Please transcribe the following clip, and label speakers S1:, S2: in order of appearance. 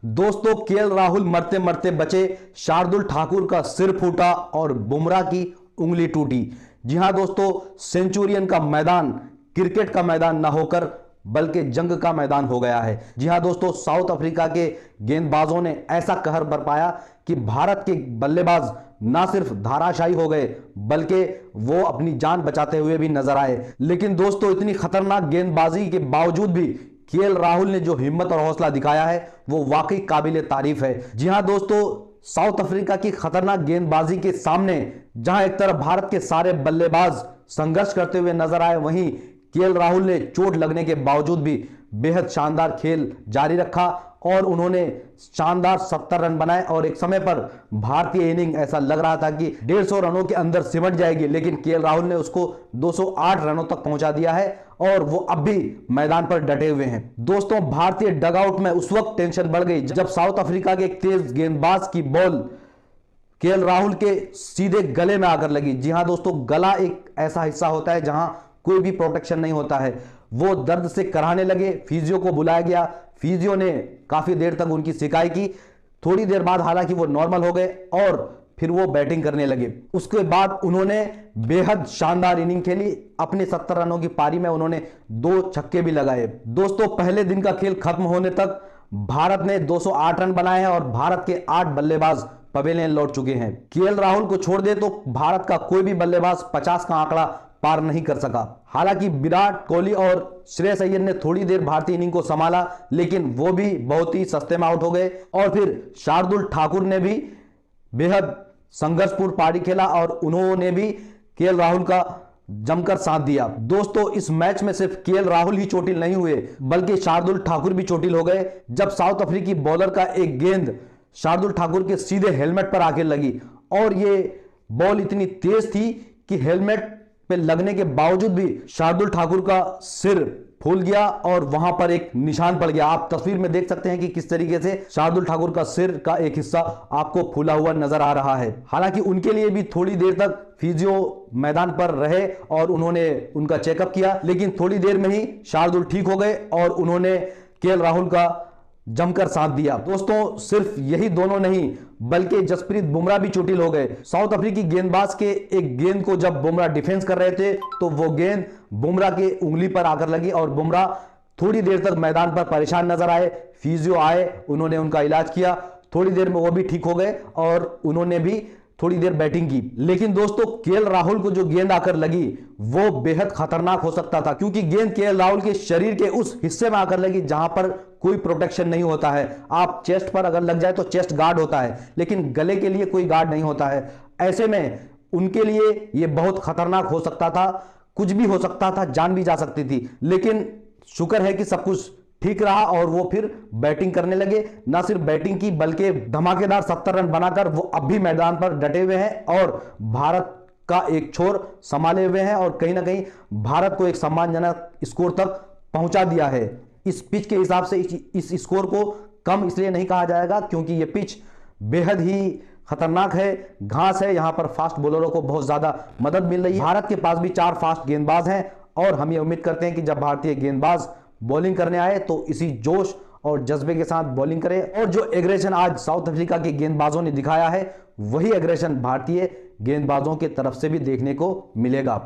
S1: दोस्तों केएल राहुल मरते मरते बचे, शार्दुल ठाकुर का सिर फूटा और बुमराह की उंगली टूटी। जी हां दोस्तों, सेंचुरियन का मैदान क्रिकेट का मैदान ना होकर बल्कि जंग का मैदान हो गया है। जी हां दोस्तों, साउथ अफ्रीका के गेंदबाजों ने ऐसा कहर बरपाया कि भारत के बल्लेबाज ना सिर्फ धराशायी हो गए बल्कि वो अपनी जान बचाते हुए भी नजर आए। लेकिन दोस्तों, इतनी खतरनाक गेंदबाजी के बावजूद भी केएल राहुल ने जो हिम्मत और हौसला दिखाया है वो वाकई काबिले तारीफ है। जी हां दोस्तों, साउथ अफ्रीका की खतरनाक गेंदबाजी के सामने जहां एक तरफ भारत के सारे बल्लेबाज संघर्ष करते हुए नजर आए, वहीं केएल राहुल ने चोट लगने के बावजूद भी बेहद शानदार खेल जारी रखा और उन्होंने शानदार 70 रन बनाए। और एक समय पर भारतीय इनिंग ऐसा लग रहा था कि 150 रनों के अंदर सिमट जाएगी, लेकिन केएल राहुल ने उसको 208 रनों तक पहुंचा दिया है और वो अब भी मैदान पर डटे हुए हैं। दोस्तों, भारतीय डगआउट में उस वक्त टेंशन बढ़ गई जब साउथ अफ्रीका के एक तेज गेंदबाज की बॉल केएल राहुल के सीधे गले में आकर लगी। जी हां दोस्तों, गला एक ऐसा हिस्सा होता है जहां कोई भी प्रोटेक्शन नहीं होता है। वो दर्द से कराहने लगे, फिजियो को बुलाया गया, फिजियो ने काफी देर तक उनकी सिकाई की। थोड़ी देर बाद हालांकि वो नॉर्मल हो गए और फिर वो बैटिंग करने लगे। उसके बाद उन्होंने बेहद शानदार इनिंग खेली। अपने 70 रनों की पारी में उन्होंने 2 छक्के भी लगाए। दोस्तों, पहले दिन का खेल खत्म होने तक भारत ने 208 रन बनाए हैं और भारत के 8 बल्लेबाज पवेलियन लौट चुके हैं। केएल राहुल को छोड़ दे तो भारत का कोई भी बल्लेबाज 50 का आंकड़ा पार नहीं कर सका। हालांकि विराट कोहली और श्रेयस अय्यर ने थोड़ी देर भारतीय इनिंग को संभाला, लेकिन वो भी बहुत ही सस्ते में आउट हो गए। और फिर शार्दुल ठाकुर ने भी बेहद संघर्षपूर्ण पारी खेला और उन्होंने भी केएल राहुल का जमकर साथ दिया। दोस्तों, इस मैच में सिर्फ केएल राहुल ही चोटिल नहीं हुए बल्कि शार्दुल ठाकुर भी चोटिल हो गए जब साउथ अफ्रीकी बॉलर का एक गेंद शार्दुल ठाकुर के सीधे हेलमेट पर आके लगी और ये बॉल इतनी तेज थी कि हेलमेट पे लगने के बावजूद भी शार्दुल ठाकुर का सिर फूल गया और वहां पर एक निशान पड़ गया। आप तस्वीर में देख सकते हैं कि किस तरीके से शार्दुल ठाकुर का सिर का एक हिस्सा आपको फूला हुआ नजर आ रहा है। हालांकि उनके लिए भी थोड़ी देर तक फिजियो मैदान पर रहे और उन्होंने उनका चेकअप किया, लेकिन थोड़ी देर में ही शार्दुल ठीक हो गए और उन्होंने केएल राहुल का जमकर साथ दिया। दोस्तों, सिर्फ यही दोनों नहीं बल्कि जसप्रीत बुमराह भी चोटिल हो गए। साउथ अफ्रीकी गेंदबाज के एक गेंद को जब बुमराह डिफेंस कर रहे थे तो वो गेंद बुमराह के उंगली पर आकर लगी और बुमराह थोड़ी देर तक मैदान पर परेशान नजर आए। फिजियो आए, उन्होंने उनका इलाज किया, थोड़ी देर में वो भी ठीक हो गए और उन्होंने भी थोड़ी देर बैटिंग की। लेकिन दोस्तों, केएल राहुल को जो गेंद आकर लगी वो बेहद खतरनाक हो सकता था, क्योंकि गेंद केएल राहुल के शरीर के उस हिस्से में आकर लगी जहां पर कोई प्रोटेक्शन नहीं होता है। आप चेस्ट पर अगर लग जाए तो चेस्ट गार्ड होता है, लेकिन गले के लिए कोई गार्ड नहीं होता है। ऐसे में उनके लिए यह बहुत खतरनाक हो सकता था, कुछ भी हो सकता था, जान भी जा सकती थी। लेकिन शुक्र है कि सब कुछ ठीक रहा और वो फिर बैटिंग करने लगे। ना सिर्फ बैटिंग की बल्कि धमाकेदार 70 रन बनाकर वो अब भी मैदान पर डटे हुए हैं और भारत का एक छोर संभाले हुए हैं और कहीं ना कहीं भारत को एक सम्मानजनक स्कोर तक पहुंचा दिया है। इस पिच के हिसाब से इस स्कोर को कम इसलिए नहीं कहा जाएगा क्योंकि ये पिच बेहद ही खतरनाक है, घास है, यहां पर फास्ट बॉलरों को बहुत ज्यादा मदद मिल रही है। भारत के पास भी 4 फास्ट गेंदबाज हैं और हम ये उम्मीद करते हैं कि जब भारतीय गेंदबाज बॉलिंग करने आए तो इसी जोश और जज्बे के साथ बॉलिंग करें और जो एग्रेशन आज साउथ अफ्रीका के गेंदबाजों ने दिखाया है वही एग्रेशन भारतीय गेंदबाजों की तरफ से भी देखने को मिलेगा।